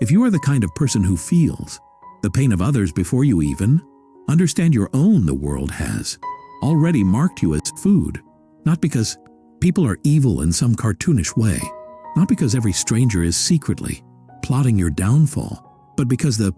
If you are the kind of person who feels the pain of others before you even understand your own, the world has already marked you as food. Not because people are evil in some cartoonish way, not because every stranger is secretly plotting your downfall, but because the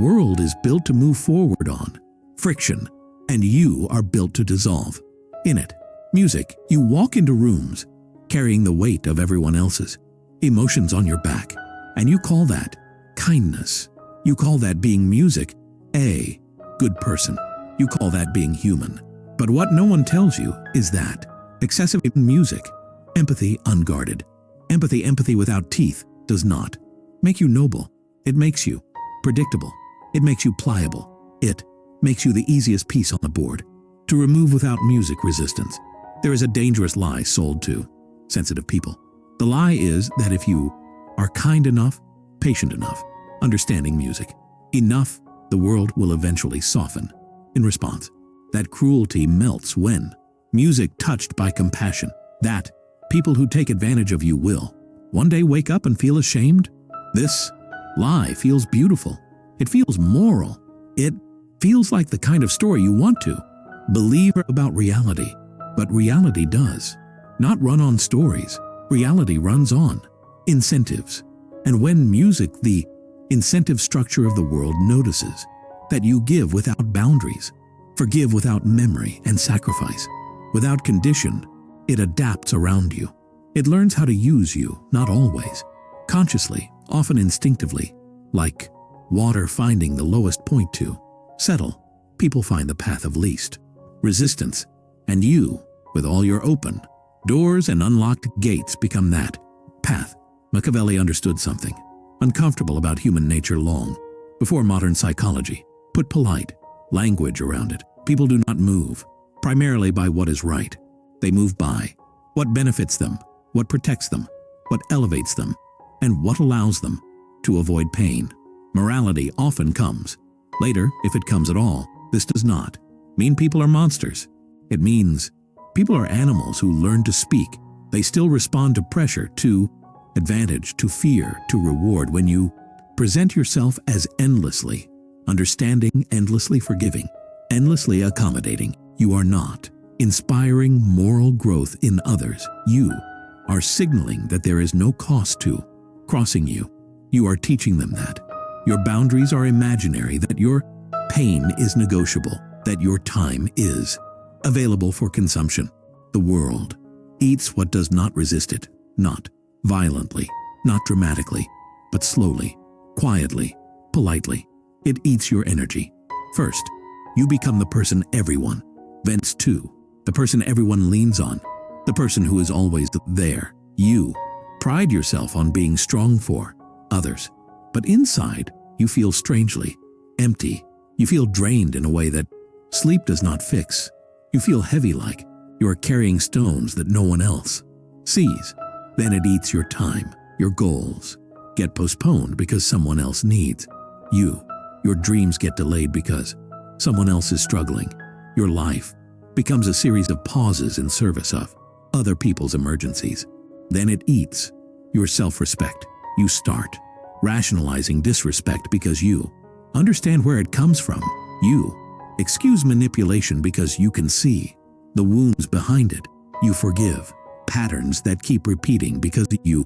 world is built to move forward on friction, and you are built to dissolve in it. Music, you walk into rooms carrying the weight of everyone else's emotions on your back, and you call that kindness. You call that being music, a good person. You call that being human. But what no one tells you is that excessive music, empathy unguarded, empathy without teeth, does not make you noble. It makes you predictable. It makes you pliable. It makes you the easiest piece on the board to remove without music resistance. There is a dangerous lie sold to sensitive people. The lie is that if you are kind enough, patient enough, understanding music enough, the world will eventually soften in response. That cruelty melts when music touched by compassion. That people who take advantage of you will one day wake up and feel ashamed. This lie feels beautiful. It feels moral. It feels like the kind of story you want to believe about reality. But reality does not run on stories. Reality runs on incentives. And when music, the incentive structure of the world, notices that you give without boundaries, forgive without memory and sacrifice, without condition, it adapts around you. It learns how to use you, not always consciously, often instinctively, like water finding the lowest point to settle. People find the path of least resistance, and you, with all your open doors and unlocked gates, become that path. Machiavelli understood something uncomfortable about human nature long before modern psychology put polite language around it. People do not move primarily by what is right. They move by what benefits them, what protects them, what elevates them, and what allows them to avoid pain. Morality often comes later, if it comes at all. This does not mean people are monsters. It means people are animals who learn to speak. They still respond to pressure, to advantage, to fear, to reward. When you present yourself as endlessly understanding, endlessly forgiving, endlessly accommodating, you are not inspiring moral growth in others. You are signaling that there is no cost to crossing you. You are teaching them that your boundaries are imaginary, that your pain is negotiable, that your time is available for consumption. The world eats what does not resist it, not violently, not dramatically, but slowly, quietly, politely. It eats your energy. First, you become the person everyone vents to, the person everyone leans on, the person who is always there. You pride yourself on being strong for others, but inside you feel strangely empty. You feel drained in a way that sleep does not fix. You feel heavy, like you are carrying stones that no one else sees. Then it eats your time. Your goals get postponed because someone else needs you. Your dreams get delayed because someone else is struggling. Your life becomes a series of pauses in service of other people's emergencies. Then it eats your self-respect. You start rationalizing disrespect because you understand where it comes from. You excuse manipulation because you can see the wounds behind it. You forgive patterns that keep repeating because you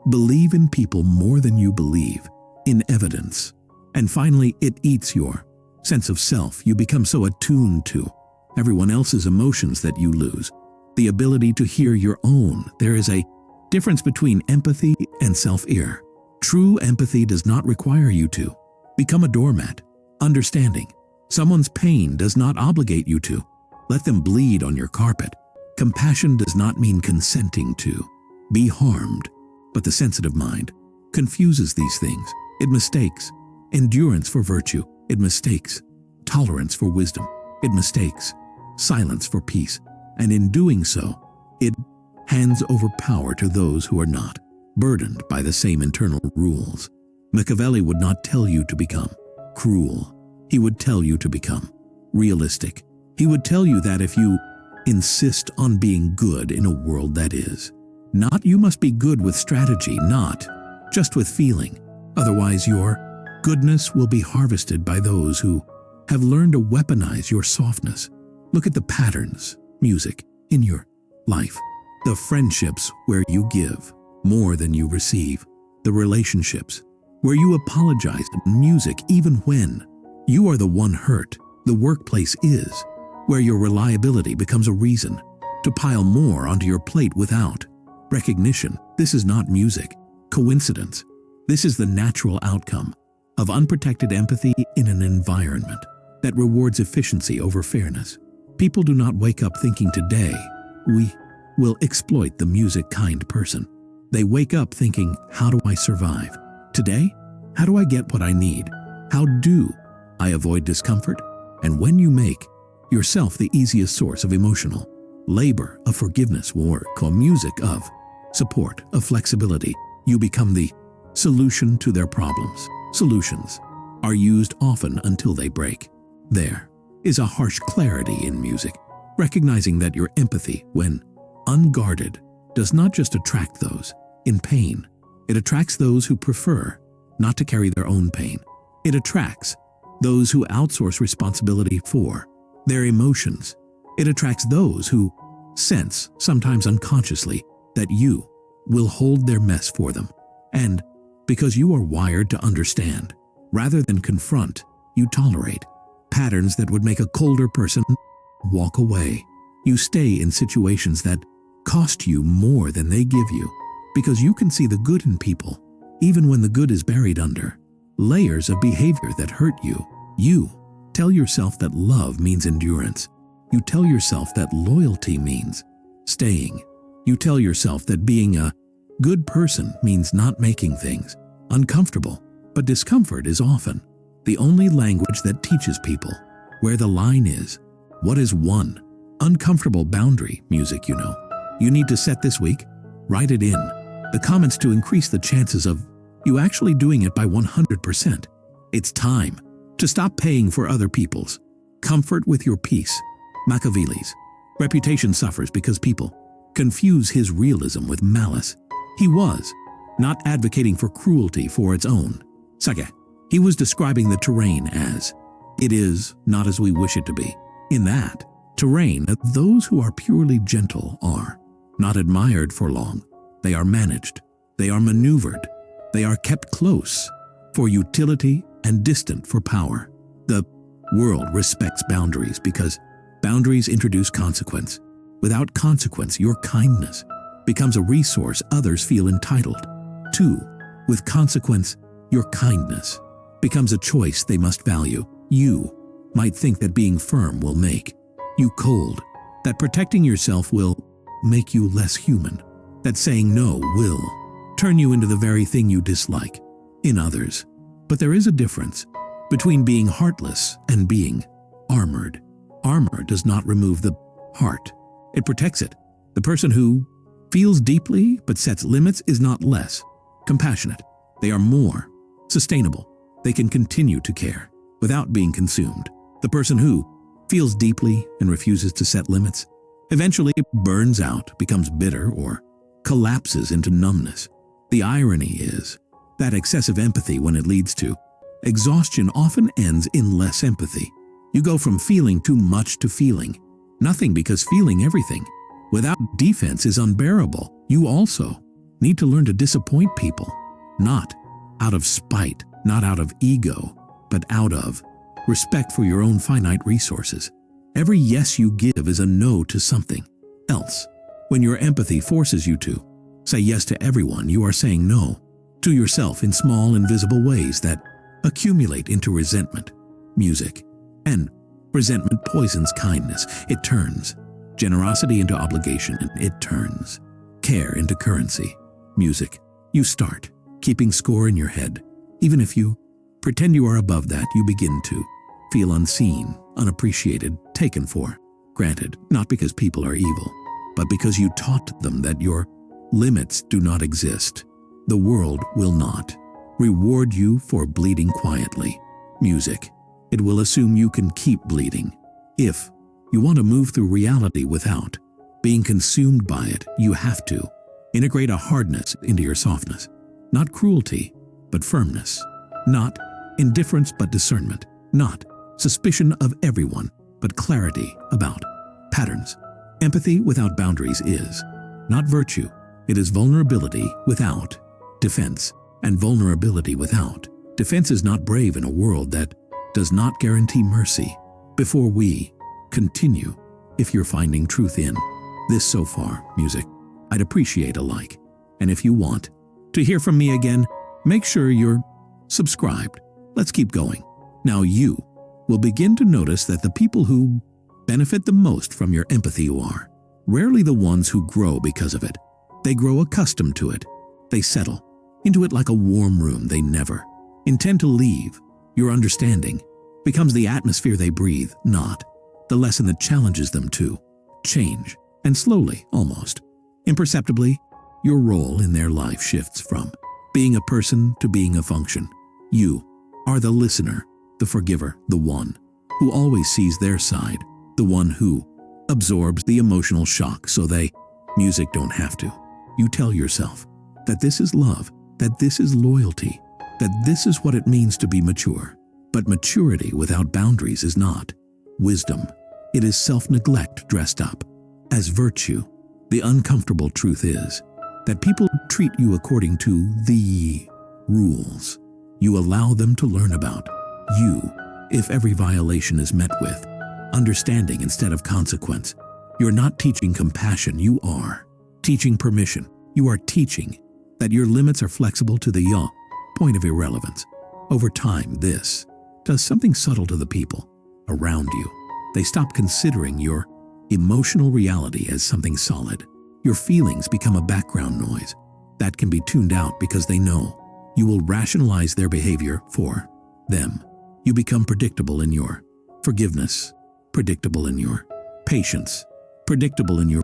believe in people more than you believe in evidence. And finally, it eats your sense of self. You become so attuned to everyone else's emotions that you lose the ability to hear your own. There is a difference between empathy and self-ear. True empathy does not require you to become a doormat. Understanding someone's pain does not obligate you to let them bleed on your carpet. Compassion does not mean consenting to be harmed, but the sensitive mind confuses these things. It mistakes endurance for virtue. It mistakes tolerance for wisdom. It mistakes silence for peace. And in doing so, it hands over power to those who are not burdened by the same internal rules. Machiavelli would not tell you to become cruel. He would tell you to become realistic. He would tell you that if you insist on being good in a world that is not, you must be good with strategy, not just with feeling. Otherwise, your goodness will be harvested by those who have learned to weaponize your softness. Look at the patterns, music, in your life. The friendships where you give more than you receive. The relationships where you apologize in music even when you are the one hurt. The workplace is where your reliability becomes a reason to pile more onto your plate without recognition. This is not music, coincidence. This is the natural outcome of unprotected empathy in an environment that rewards efficiency over fairness. People do not wake up thinking today, we will exploit the music kind person. They wake up thinking, how do I survive? Today, how do I get what I need? How do I avoid discomfort? And when you make yourself the easiest source of emotional labor, of forgiveness, work, or music, of support, of flexibility, you become the solution to their problems. Solutions are used often until they break. There is a harsh clarity in music, recognizing that your empathy, when unguarded, does not just attract those in pain. It attracts those who prefer not to carry their own pain. It attracts those who outsource responsibility for their emotions. It attracts those who sense, sometimes unconsciously, that you will hold their mess for them. And because you are wired to understand, rather than confront, you tolerate patterns that would make a colder person walk away. You stay in situations that cost you more than they give you, because you can see the good in people, even when the good is buried under layers of behavior that hurt you. You tell yourself that love means endurance. You tell yourself that loyalty means staying. You tell yourself that being a good person means not making things uncomfortable. But discomfort is often the only language that teaches people where the line is. What is one uncomfortable boundary, music, you need to set this week? Write it in the comments to increase the chances of you actually doing it by 100%. It's time to stop paying for other people's comfort with your peace. Machiavelli's reputation suffers because people confuse his realism with malice. He was not advocating for cruelty for its own sake. He was describing the terrain as it is not as we wish it to be. In that terrain, those who are purely gentle are not admired for long. They are managed. They are maneuvered. They are kept close for utility and distant for power. The world respects boundaries because boundaries introduce consequence. Without consequence, your kindness becomes a resource others feel entitled to. With consequence, your kindness becomes a choice they must value. You might think that being firm will make you cold, that protecting yourself will make you less human, that saying no will turn you into the very thing you dislike in others. But there is a difference between being heartless and being armored. Armor does not remove the heart. It protects it. The person who feels deeply but sets limits is not less compassionate. They are more sustainable. They can continue to care without being consumed. The person who feels deeply and refuses to set limits eventually burns out, becomes bitter, or collapses into numbness. The irony is that excessive empathy, when it leads to exhaustion, often ends in less empathy. You go from feeling too much to feeling nothing, because feeling everything without defense is unbearable. You also need to learn to disappoint people, not out of spite, not out of ego, but out of respect for your own finite resources. Every yes you give is a no to something else. When your empathy forces you to say yes to everyone, you are saying no to yourself in small, invisible ways that accumulate into resentment. Music and resentment poisons kindness. It turns generosity into obligation, and it turns care into currency. Music, you start keeping score in your head. Even if you pretend you are above that, you begin to feel unseen, unappreciated, taken for granted, not because people are evil, but because you taught them that your limits do not exist. The world will not reward you for bleeding quietly. Music, it will assume you can keep bleeding. If you want to move through reality without being consumed by it, you have to integrate a hardness into your softness. Not cruelty, but firmness. Not indifference, but discernment. Not suspicion of everyone, but clarity about patterns. Empathy without boundaries is not virtue. It is vulnerability without defense. And vulnerability without defense is not brave in a world that does not guarantee mercy. Before we continue, if you're finding truth in this so far, music, I'd appreciate a like. And if you want to hear from me again, make sure you're subscribed. Let's keep going. Now you will begin to notice that the people who benefit the most from your empathy are rarely the ones who grow because of it. They grow accustomed to it. They settle into it like a warm room they never intend to leave. Your understanding becomes the atmosphere they breathe, not the lesson that challenges them to change. And slowly, almost imperceptibly, your role in their life shifts from being a person to being a function. You are the listener, the forgiver, the one who always sees their side, the one who absorbs the emotional shock so music don't have to. You tell yourself that this is love, that this is loyalty, that this is what it means to be mature. But maturity without boundaries is not wisdom. It is self-neglect dressed up as virtue. The uncomfortable truth is that people treat you according to the rules you allow them to learn about you. If every violation is met with understanding instead of consequence, you're not teaching compassion, you are teaching permission. You are teaching that your limits are flexible to the point of irrelevance. Over time, this does something subtle to the people around you. They stop considering your emotional reality as something solid. Your feelings become a background noise that can be tuned out because they know you will rationalize their behavior for them. You become predictable in your forgiveness, predictable in your patience, predictable in your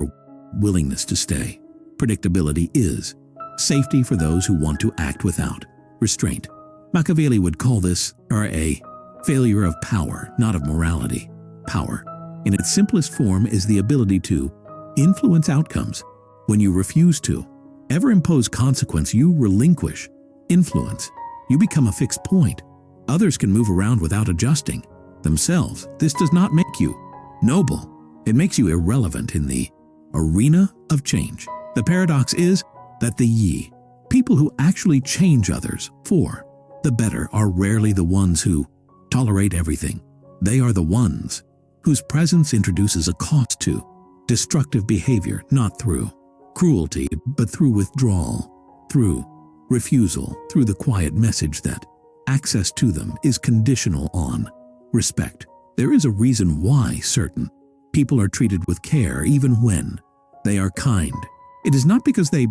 willingness to stay. Predictability is safety for those who want to act without restraint. Machiavelli would call this a failure of power, not of morality. Power, in its simplest form, is the ability to influence outcomes. When you refuse to ever impose consequence, you relinquish influence. You become a fixed point. Others can move around without adjusting themselves. This does not make you noble. It makes you irrelevant in the arena of change. The paradox is that the people who actually change others for the better are rarely the ones who tolerate everything. They are the ones whose presence introduces a cost to destructive behavior, not through cruelty, but through withdrawal, through refusal, through the quiet message that access to them is conditional on respect. There is a reason why certain people are treated with care even when they are kind. It is not because they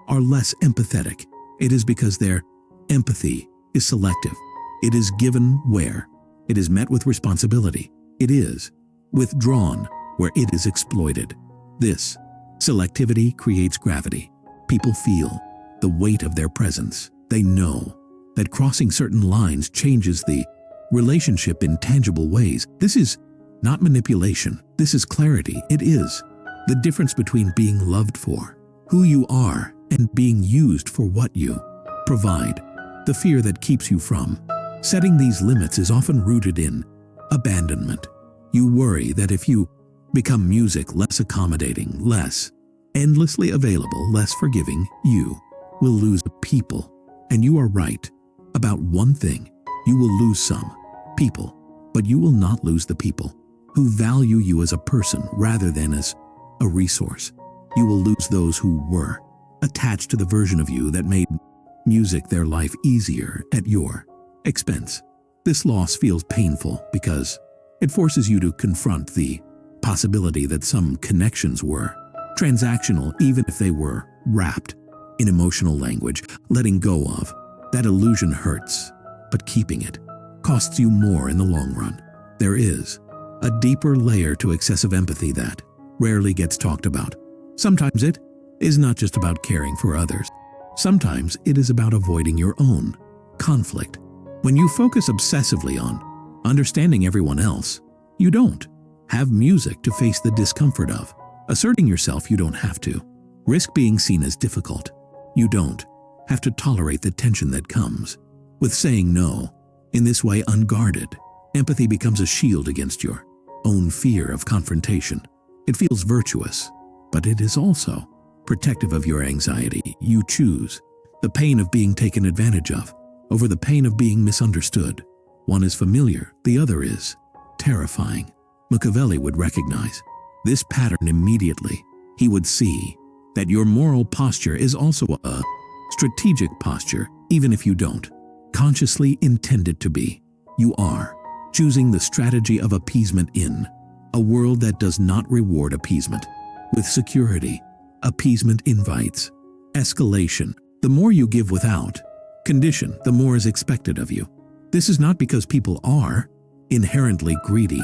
are less empathetic. It is because their empathy is selective. It is given where it is met with responsibility. It is withdrawn where it is exploited. This selectivity creates gravity. People feel the weight of their presence. They know that crossing certain lines changes the relationship in tangible ways. This is not manipulation. This is clarity. It is the difference between being loved for who you are and being used for what you provide. The fear that keeps you from setting these limits is often rooted in abandonment. You worry that if you become music, less accommodating, less endlessly available, less forgiving, you will lose people. And you are right about one thing. You will lose some people, but you will not lose the people who value you as a person rather than as a resource. You will lose those who were attached to the version of you that made music their life easier at your expense. This loss feels painful because it forces you to confront the possibility that some connections were transactional, even if they were wrapped in emotional language. Letting go of that illusion hurts, but keeping it costs you more in the long run. There is a deeper layer to excessive empathy that rarely gets talked about. Sometimes it is not just about caring for others. Sometimes it is about avoiding your own conflict. When you focus obsessively on understanding everyone else, you don't have music to face the discomfort of asserting yourself. You don't have to risk being seen as difficult. You don't have to tolerate the tension that comes with saying no. In this way, unguarded, empathy becomes a shield against your own fear of confrontation. It feels virtuous, but it is also protective of your anxiety. You choose the pain of being taken advantage of over the pain of being misunderstood. One is familiar, the other is terrifying. Machiavelli would recognize this pattern immediately. He would see that your moral posture is also a strategic posture, even if you don't consciously intend it to be. You are choosing the strategy of appeasement in a world that does not reward appeasement with security. Appeasement invites escalation. The more you give without condition, the more is expected of you. This is not because people are inherently greedy.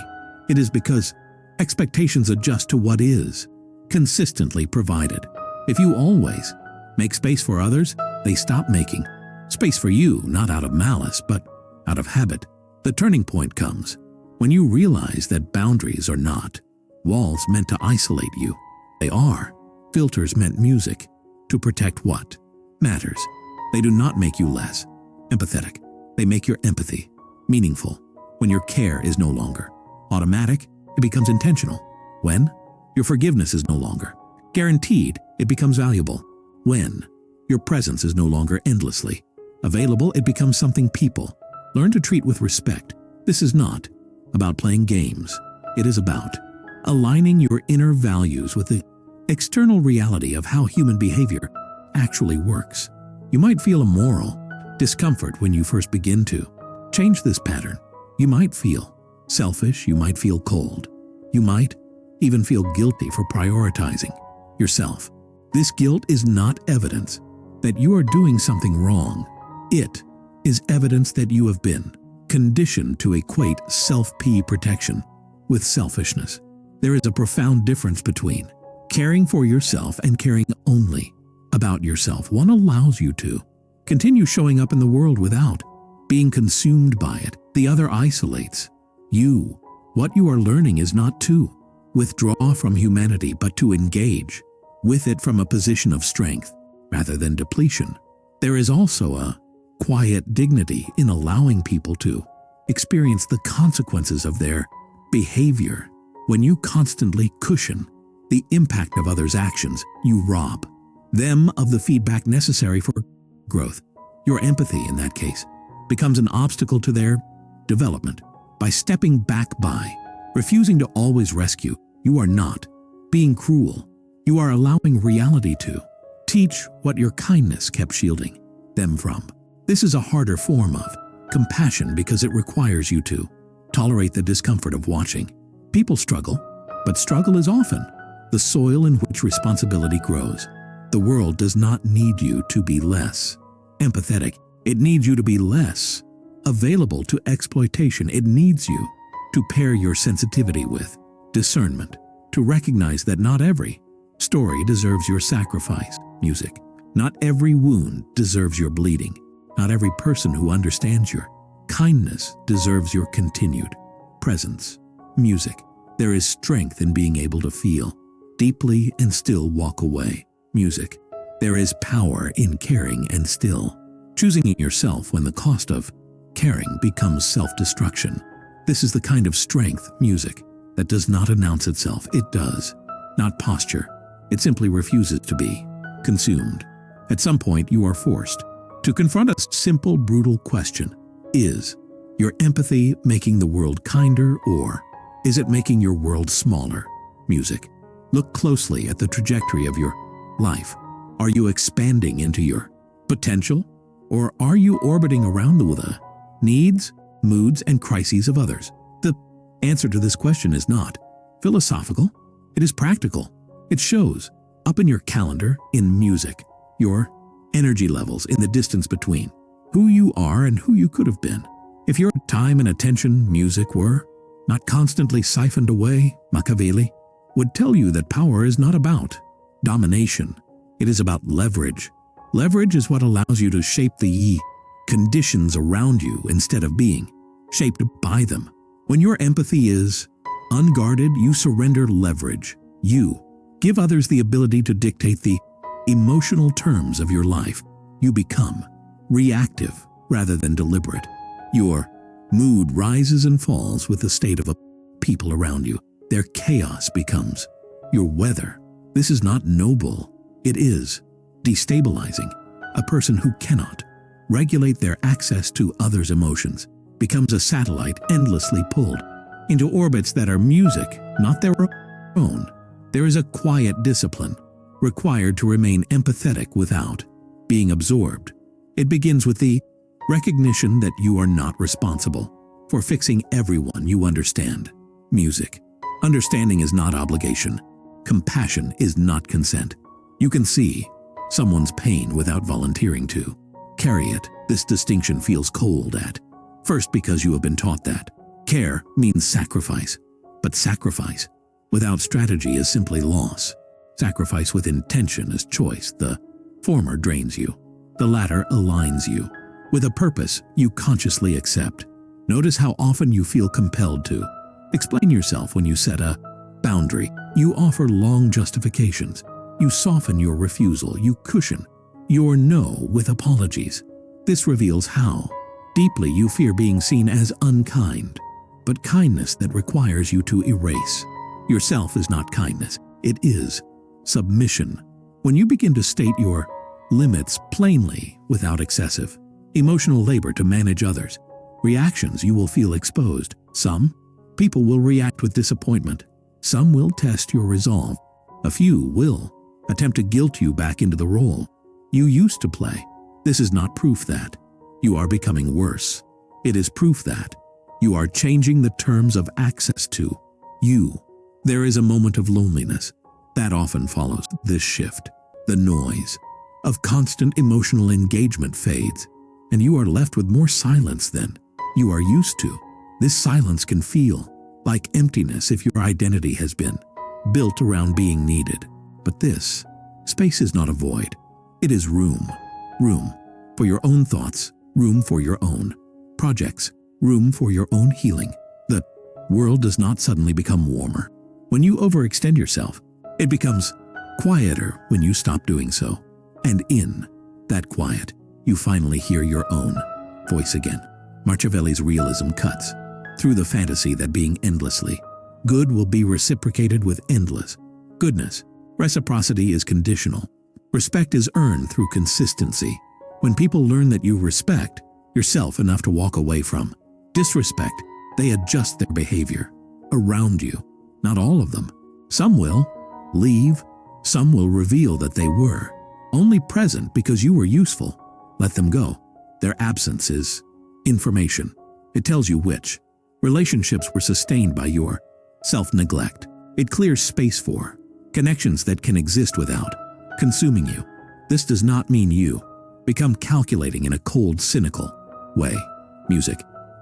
It is because expectations adjust to what is consistently provided. If you always make space for others, they stop making space for you, not out of malice, but out of habit. The turning point comes when you realize that boundaries are not walls meant to isolate you. They are filters meant music to protect what matters. They do not make you less empathetic. They make your empathy meaningful. When your care is no longer automatic, it becomes intentional. When your forgiveness is no longer guaranteed, it becomes valuable. When your presence is no longer endlessly available, it becomes something people learn to treat with respect. This is not about playing games. It is about aligning your inner values with the external reality of how human behavior actually works. You might feel a moral discomfort when you first begin to change this pattern. You might feel selfish, you might feel cold, you might even feel guilty for prioritizing yourself. This guilt is not evidence that you are doing something wrong. It is evidence that you have been conditioned to equate self-pity protection with selfishness. There is a profound difference between caring for yourself and caring only about yourself. One allows you to continue showing up in the world without being consumed by it. The other isolates you. What you are learning is not to withdraw from humanity, but to engage with it from a position of strength rather than depletion. There is also a quiet dignity in allowing people to experience the consequences of their behavior. When you constantly cushion the impact of others' actions, you rob them of the feedback necessary for growth. Your empathy, in that case, becomes an obstacle to their development. By stepping back, by refusing to always rescue, you are not being cruel. You are allowing reality to teach what your kindness kept shielding them from. This is a harder form of compassion because it requires you to tolerate the discomfort of watching people struggle, but struggle is often the soil in which responsibility grows. The world does not need you to be less empathetic. It needs you to be less available to exploitation. It needs you to pair your sensitivity with discernment, to recognize that not every story deserves your sacrifice. Music. Not every wound deserves your bleeding. Not every person who understands your kindness deserves your continued presence. Music. There is strength in being able to feel deeply and still walk away. Music. There is power in caring and still choosing yourself when the cost of caring becomes self-destruction. This is the kind of strength, music, that does not announce itself. It does not posture. It simply refuses to be consumed. At some point, you are forced to confront a simple, brutal question. Is your empathy making the world kinder, or is it making your world smaller? Music. Look closely at the trajectory of your life. Are you expanding into your potential, or are you orbiting around the needs, moods, and crises of others? The answer to this question is not philosophical. It is practical. It shows up in your calendar, in music, your energy levels, in the distance between who you are and who you could have been. If your time and attention, music, were not constantly siphoned away, Machiavelli would tell you that power is not about domination. It is about leverage. Leverage is what allows you to shape the conditions around you instead of being shaped by them. When your empathy is unguarded, you surrender leverage. You give others the ability to dictate the emotional terms of your life. You become reactive rather than deliberate. Your mood rises and falls with the state of people around you. Their chaos becomes your weather. This is not noble. It is destabilizing. A person who cannot regulate their access to others' emotions becomes a satellite endlessly pulled into orbits that are music, not their own. There is a quiet discipline required to remain empathetic without being absorbed. It begins with the recognition that you are not responsible for fixing everyone you understand. Music. Understanding is not obligation. Compassion is not consent. You can see someone's pain without volunteering to carry it. This distinction feels cold at first because you have been taught that care means sacrifice. But sacrifice without strategy is simply loss. Sacrifice with intention is choice. The former drains you. The latter aligns you with a purpose you consciously accept. Notice how often you feel compelled to explain yourself when you set a boundary. You offer long justifications. You soften your refusal. You cushion your no with apologies. This reveals how deeply you fear being seen as unkind. But kindness that requires you to erase yourself is not kindness. It is submission. When you begin to state your limits plainly without excessive emotional labor to manage others' reactions, you will feel exposed. Some people will react with disappointment. Some will test your resolve. A few will attempt to guilt you back into the role you used to play. This is not proof that you are becoming worse. It is proof that you are changing the terms of access to you. There is a moment of loneliness that often follows this shift. The noise of constant emotional engagement fades, and you are left with more silence than you are used to. This silence can feel like emptiness if your identity has been built around being needed. But this space is not a void. It is room. Room for your own thoughts, room for your own projects, room for your own healing. The world does not suddenly become warmer when you overextend yourself. It becomes quieter when you stop doing so. And in that quiet, you finally hear your own voice again. Machiavelli's realism cuts through the fantasy that being endlessly good will be reciprocated with endless goodness. Reciprocity is conditional. Respect is earned through consistency. When people learn that you respect yourself enough to walk away from disrespect, they adjust their behavior around you. Not all of them. Some will leave. Some will reveal that they were only present because you were useful. Let them go. Their absence is information. It tells you which relationships were sustained by your self-neglect. It clears space for connections that can exist without consuming you. This does not mean you become calculating in a cold, cynical way. Music.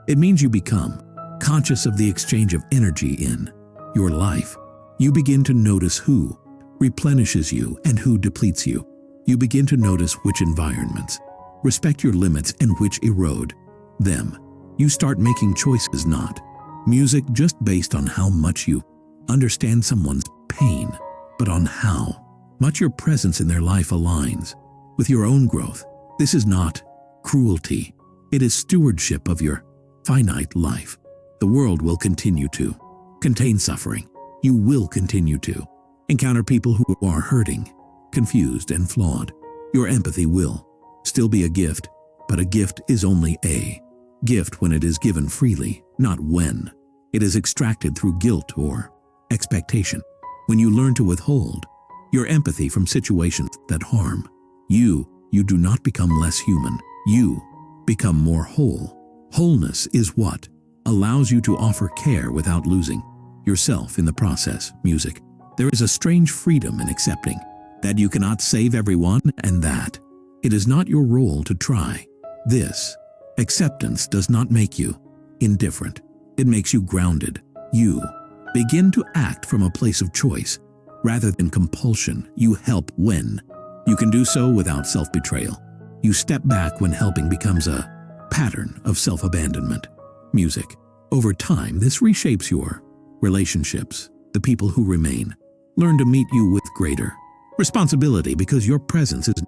It means you become conscious of the exchange of energy in your life. You begin to notice who replenishes you and who depletes you. You begin to notice which environments respect your limits and which erode them. You start making choices, not music just based on how much you understand someone's pain, but on how much your presence in their life aligns with your own growth. This is not cruelty. It is stewardship of your finite life. The world will continue to contain suffering. You will continue to encounter people who are hurting, confused, and flawed. Your empathy will still be a gift, but a gift is only a gift when it is given freely, not when it is extracted through guilt or expectation. When you learn to withhold your empathy from situations that harm you, you do not become less human. You become more whole. Wholeness is what allows you to offer care without losing yourself in the process. Music. There is a strange freedom in accepting that you cannot save everyone and that it is not your role to try. This acceptance does not make you indifferent. It makes you grounded. You begin to act from a place of choice rather than compulsion. You help when you can do so without self-betrayal. You step back when helping becomes a pattern of self-abandonment. Music. Over time, this reshapes your relationships. The people who remain learn to meet you with greater responsibility because your presence is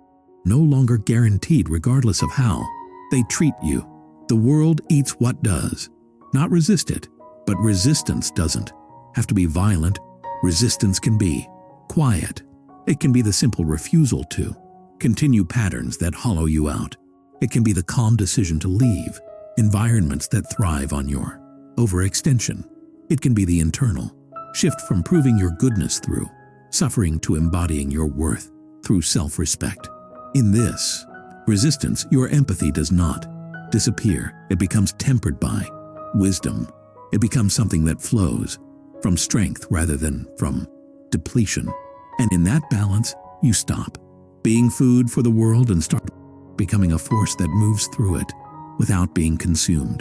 no longer guaranteed regardless of how They treat you. The world eats what does. Not resist it, but resistance doesn't have to be violent. Resistance can be quiet. It can be the simple refusal to continue patterns that hollow you out. It can be the calm decision to leave environments that thrive on your overextension. It can be the internal shift from proving your goodness through suffering to embodying your worth through self-respect. In this resistance, your empathy does not disappear. It becomes tempered by wisdom. It becomes something that flows from strength rather than from depletion. And in that balance, you stop being food for the world and start becoming a force that moves through it without being consumed.